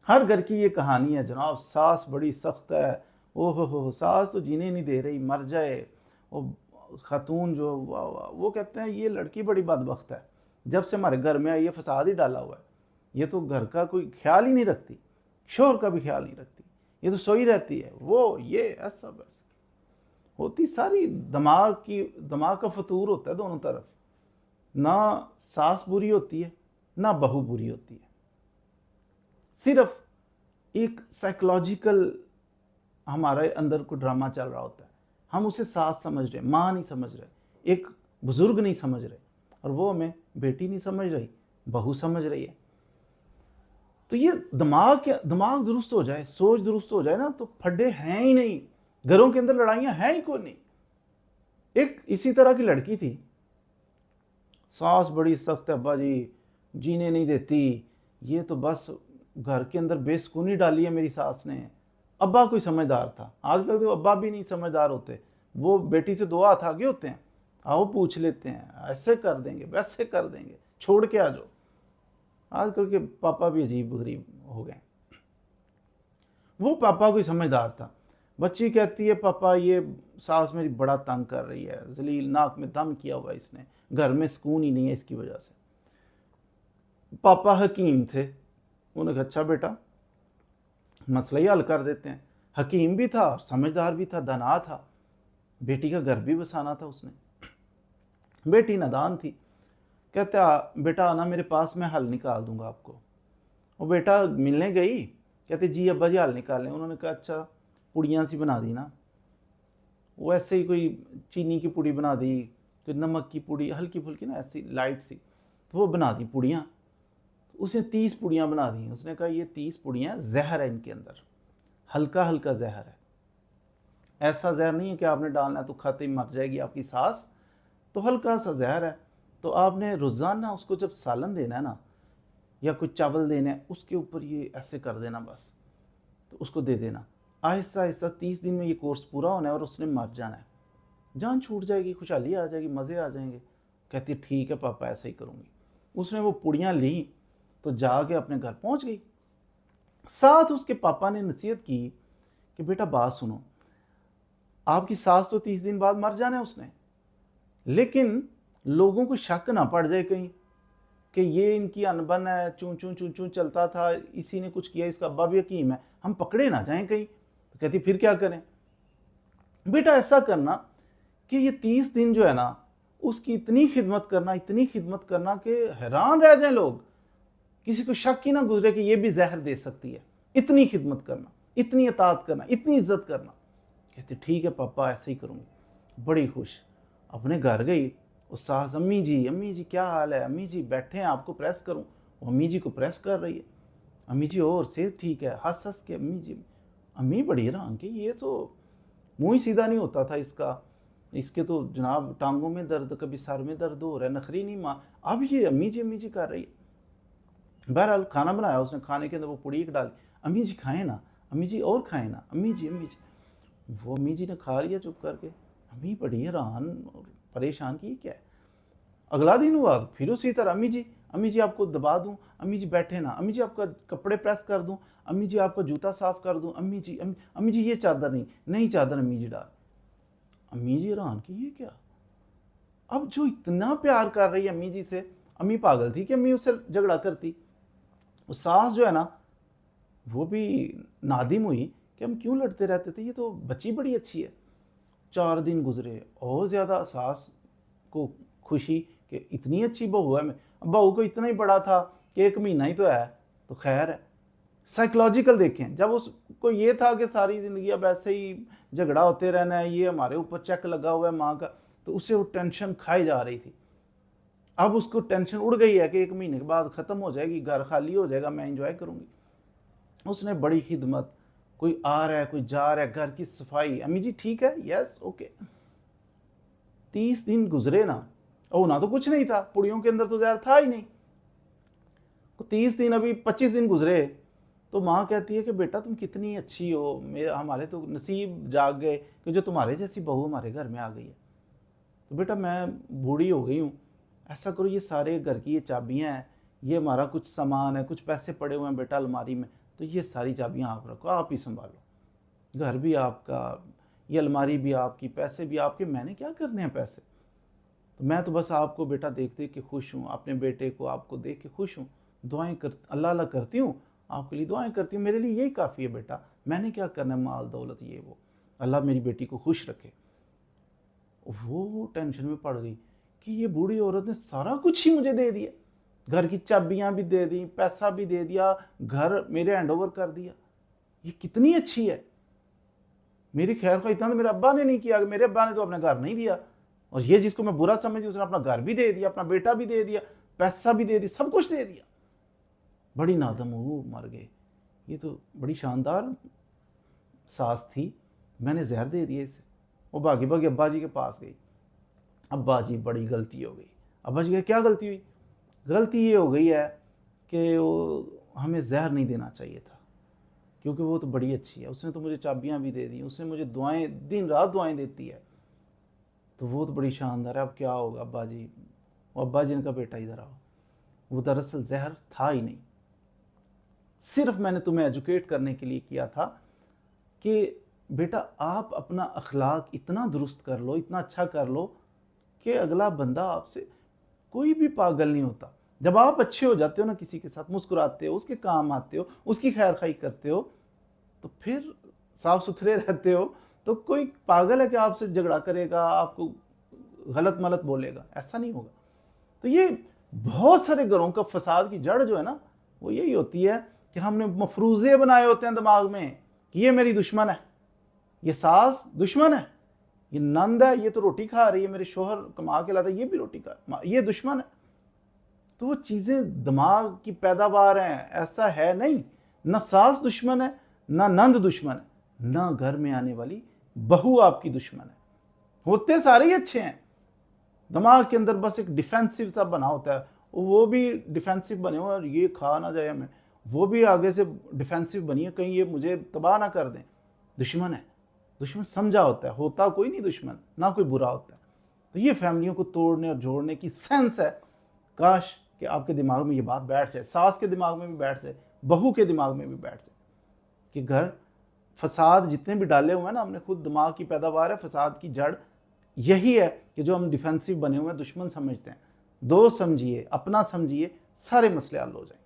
हर घर की ये कहानी है जनाब, सास बड़ी सख्त है, ओहो हो सास तो जीने नहीं दे रही, मर जाए। वो खातून जो वाह वाह, वो कहते हैं ये लड़की बड़ी बदबख्त है, जब से हमारे घर में आई ये फसाद ही डाला हुआ है, ये तो घर का कोई ख्याल ही नहीं रखती, शोहर का भी ख्याल नहीं रखती, ये तो सोई रहती है, वो ये ऐसा वैसा होती सारी। दिमाग का फतूर होता है दोनों तरफ। ना सास बुरी होती है ना बहू बुरी होती है, सिर्फ एक साइकोलॉजिकल हमारे अंदर को ड्रामा चल रहा होता है। हम उसे सास समझ रहे, माँ नहीं समझ रहे, एक बुजुर्ग नहीं समझ रहे, और वो हमें बेटी नहीं समझ रही, बहू समझ रही है। तो ये दिमाग दुरुस्त हो जाए, सोच दुरुस्त हो जाए ना, तो फड्डे हैं ही नहीं, घरों के अंदर लड़ाइयां हैं ही कोई नहीं। एक इसी तरह की लड़की थी, सास बड़ी सख्त है अब्बा जी, जीने नहीं देती, ये तो बस घर के अंदर बेसुकूनी डाली है मेरी सास ने। अब्बा कोई समझदार था, आजकल तो अब्बा भी नहीं समझदार होते, वो बेटी से दो हाथ आगे होते हैं, आओ पूछ लेते हैं, ऐसे कर देंगे वैसे कर देंगे, छोड़ के आ जाओ। आजकल के पापा भी अजीब गरीब हो गए। वो पापा कोई समझदार था। बच्ची कहती है पापा ये सास मेरी बड़ा तंग कर रही है, जलील नाक में दम किया हुआ है इसने, घर में सुकून ही नहीं है इसकी वजह से। पापा हकीम थे, उन्होंने कहा अच्छा बेटा मसला ही हल कर देते हैं। हकीम भी था, समझदार भी था, दाना था, बेटी का घर भी बसाना था उसने। बेटी नादान थी, कहता बेटा आना मेरे पास, मैं हल निकाल दूंगा आपको। वो बेटा मिलने गई, कहते जी अब्बा जी हल निकालें। उन्होंने कहा अच्छा पुड़ियाँ सी बना दी ना, वो ऐसे ही कोई चीनी की पुड़ी बना दी, कोई नमक की पुड़ी हल्की फुल्की ना ऐसी लाइट सी, तो वो बना दी पुड़ियाँ। उसने 30 पुड़ियाँ बना दी। उसने कहा ये 30 पुड़ियाँ जहर है इनके अंदर, हल्का हल्का जहर है, ऐसा जहर नहीं है कि आपने डालना है तो खाते ही मर जाएगी आपकी सास, तो हल्का सा जहर है। तो आपने रोज़ाना उसको जब सालन देना है ना, या कुछ चावल देना है, उसके ऊपर ये ऐसे कर देना बस, तो उसको दे देना। आहिस्ता आहिस्ता 30 दिन में ये कोर्स पूरा होना है और उसने मर जाना है, जान छूट जाएगी, खुशहाली आ जाएगी, मज़े आ जाएंगे। कहती ठीक है पापा ऐसे ही करूँगी। उसने वो पुड़ियाँ ली तो जाके अपने घर पहुँच गई। साथ उसके पापा ने नसीहत की कि बेटा बात सुनो, आपकी सास तो 30 दिन बाद मर जाना है उसने, लेकिन लोगों को शक ना पड़ जाए कहीं कि ये इनकी अनबन है, चूं चूं चूं चूं चलता था, इसी ने कुछ किया, इसका अब्बा भी हकीम है, हम पकड़े ना जाएं कहीं। तो कहती फिर क्या करें? बेटा ऐसा करना कि ये 30 दिन जो है ना, उसकी इतनी खिदमत करना, इतनी खिदमत करना कि हैरान रह जाए लोग, किसी को शक ही ना गुजरे कि ये भी जहर दे सकती है। इतनी खिदमत करना, इतनी अतात करना, इतनी इज्जत करना। कहते ठीक है पापा ऐसे ही करूँगी। बड़ी खुश अपने घर गई, उस सास अम्मी जी क्या हाल है, अम्मी जी बैठे हैं आपको प्रेस करूँ। वो अम्मी जी को प्रेस कर रही है। अम्मी जी और सेहत ठीक है, हंस हंस के अम्मी जी। अम्मी बड़ी हैरान कि ये तो मुंह ही सीधा नहीं होता था इसका, इसके तो जनाब टांगों में दर्द, कभी सर में दर्द हो रहा है, नखरी नहीं माँ, अब ये अम्मी जी कर रही है। बहरहाल खाना बनाया उसने, खाने के अंदर वो पुड़ी डाली, अम्मी जी खाएं ना, अम्मी जी और खाएं ना, अम्मी जी। वो अम्मी जी ने खा लिया चुप करके। अम्मी बड़ी हैरान और परेशान की क्या है। अगला दिन हुआ फिर उसी तरह, अम्मी जी आपको दबा दूं, अम्मी जी बैठे ना, अम्मी जी आपका कपड़े प्रेस कर दूं, अम्मी जी आपका जूता साफ कर दूं, अम्मी जी ये चादर नहीं चादर अम्मी जी डाल। अम्मी जी हैरान कि ये क्या। अब जो इतना प्यार कर रही है अम्मी जी से, अम्मी पागल थी कि अम्मी उससे झगड़ा करती। वो सास जो है ना, वो भी नादिम हुई कि हम क्यों लड़ते रहते थे, ये तो बच्ची बड़ी अच्छी है। 4 दिन गुजरे, और ज़्यादा सास को खुशी कि इतनी अच्छी बहू है। बहू को इतना ही बड़ा था कि 1 महीना ही तो है, तो खैर है। साइकोलॉजिकल देखें, जब उसको ये था कि सारी ज़िंदगी अब ऐसे ही झगड़ा होते रहना है, ये हमारे ऊपर चेक लगा हुआ है माँ का, तो उससे वो टेंशन खाई जा रही थी। अब उसको टेंशन उड़ गई है कि 1 महीने के बाद ख़त्म हो जाएगी, घर खाली हो जाएगा, मैं इंजॉय करूँगी। उसने बड़ी खिदमत, कोई आ रहा है कोई जा रहा है, घर की सफाई, अम्मी जी ठीक है, यस ओके। 30 दिन गुजरे ना, और ना तो कुछ नहीं था, पुड़ियों के अंदर तो जहर था ही नहीं। 30 दिन, अभी 25 दिन गुजरे, तो माँ कहती है कि बेटा तुम कितनी अच्छी हो, मेरे हमारे तो नसीब जाग गए कि जो तुम्हारे जैसी बहू हमारे घर में आ गई है। तो बेटा मैं बूढ़ी हो गई हूँ, ऐसा करो ये सारे घर की ये चाबियाँ हैं, ये हमारा कुछ सामान है, कुछ पैसे पड़े हुए हैं बेटा अलमारी में, तो ये सारी चाबियां आप रखो, आप ही संभालो। घर भी आपका, ये अलमारी भी आपकी, पैसे भी आपके, मैंने क्या करने हैं पैसे? तो मैं तो बस आपको बेटा देख देख के खुश हूँ, अपने बेटे को आपको देख के खुश हूँ, दुआएं कर अल्लाह अल्लाह करती हूँ, आपके लिए दुआएं करती हूँ, मेरे लिए यही काफ़ी है बेटा, मैंने क्या करना है माल दौलत ये वो, अल्लाह मेरी बेटी को खुश रखे। वो टेंशन में पड़ गई कि ये बूढ़ी औरत ने सारा कुछ ही मुझे दे दिया, घर की चाबियां भी दे दी, पैसा भी दे दिया, घर मेरे हैंड ओवर कर दिया, ये कितनी अच्छी है। मेरी खैर का इतना तो मेरे अब्बा ने नहीं किया, मेरे अब्बा ने तो अपना घर नहीं दिया, और ये जिसको मैं बुरा समझती उसने अपना घर भी दे दिया, अपना बेटा भी दे दिया, पैसा भी दे दिया, सब कुछ दे दिया। बड़ी नादम हो, मर गए। ये तो बड़ी शानदार सास थी, मैंने जहर दे दिया इसे। वो भागी भागी अब्बा जी के पास गई, अब्बा जी बड़ी गलती हो गई। अब्बा जी क्या गलती हुई? गलती ये हो गई है कि वो हमें जहर नहीं देना चाहिए था, क्योंकि वो तो बड़ी अच्छी है, उसने तो मुझे चाबियां भी दे दी, उसने मुझे दुआएं, दिन रात दुआएं देती है, तो वो तो बड़ी शानदार है। अब क्या होगा अब्बा जी? वो अब्बा जी का बेटा इधर आओ, वो दरअसल जहर था ही नहीं, सिर्फ मैंने तुम्हें एजुकेट करने के लिए किया था कि बेटा आप अपना अखलाक इतना दुरुस्त कर लो, इतना अच्छा कर लो कि अगला बंदा आपसे कोई भी पागल नहीं होता। जब आप अच्छे हो जाते हो ना, किसी के साथ मुस्कुराते हो, उसके काम आते हो, उसकी खैर खाई करते हो, तो फिर साफ सुथरे रहते हो, तो कोई पागल है कि आपसे झगड़ा करेगा, आपको गलत मलत बोलेगा? ऐसा नहीं होगा। तो ये बहुत सारे घरों का फसाद की जड़ जो है ना, वो यही होती है कि हमने मफरूजे बनाए होते हैं दिमाग में कि ये मेरी दुश्मन है, ये सास दुश्मन है, ये नंद है, ये तो रोटी खा रही है, मेरे शोहर कमा के लाता है, ये भी रोटी खा, ये दुश्मन है। तो वो चीजें दिमाग की पैदावार हैं, ऐसा है नहीं। ना सास दुश्मन है, ना नंद दुश्मन है, ना घर में आने वाली बहू आपकी दुश्मन है। होते सारे ही अच्छे हैं, दिमाग के अंदर बस एक डिफेंसिव सा बना होता है, वो भी डिफेंसिव बने हुए और ये खा ना जाए हमें, वो भी आगे से डिफेंसिव बनी है, कहीं ये मुझे तबाह ना कर दें। दुश्मन है, दुश्मन समझा होता है, होता कोई नहीं दुश्मन, ना कोई बुरा होता है। तो ये फैमिलियों को तोड़ने और जोड़ने की सेंस है। काश कि आपके दिमाग में ये बात बैठ जाए, सास के दिमाग में भी बैठ जाए, बहू के दिमाग में भी बैठ जाए कि घर फसाद जितने भी डाले हुए हैं ना, हमने खुद दिमाग की पैदावार है, फसाद की जड़ यही है कि जो हम डिफेंसिव बने हुए हैं, दुश्मन समझते हैं। दोस्त समझिए, अपना समझिए, सारे मसले हल हो जाएंगे।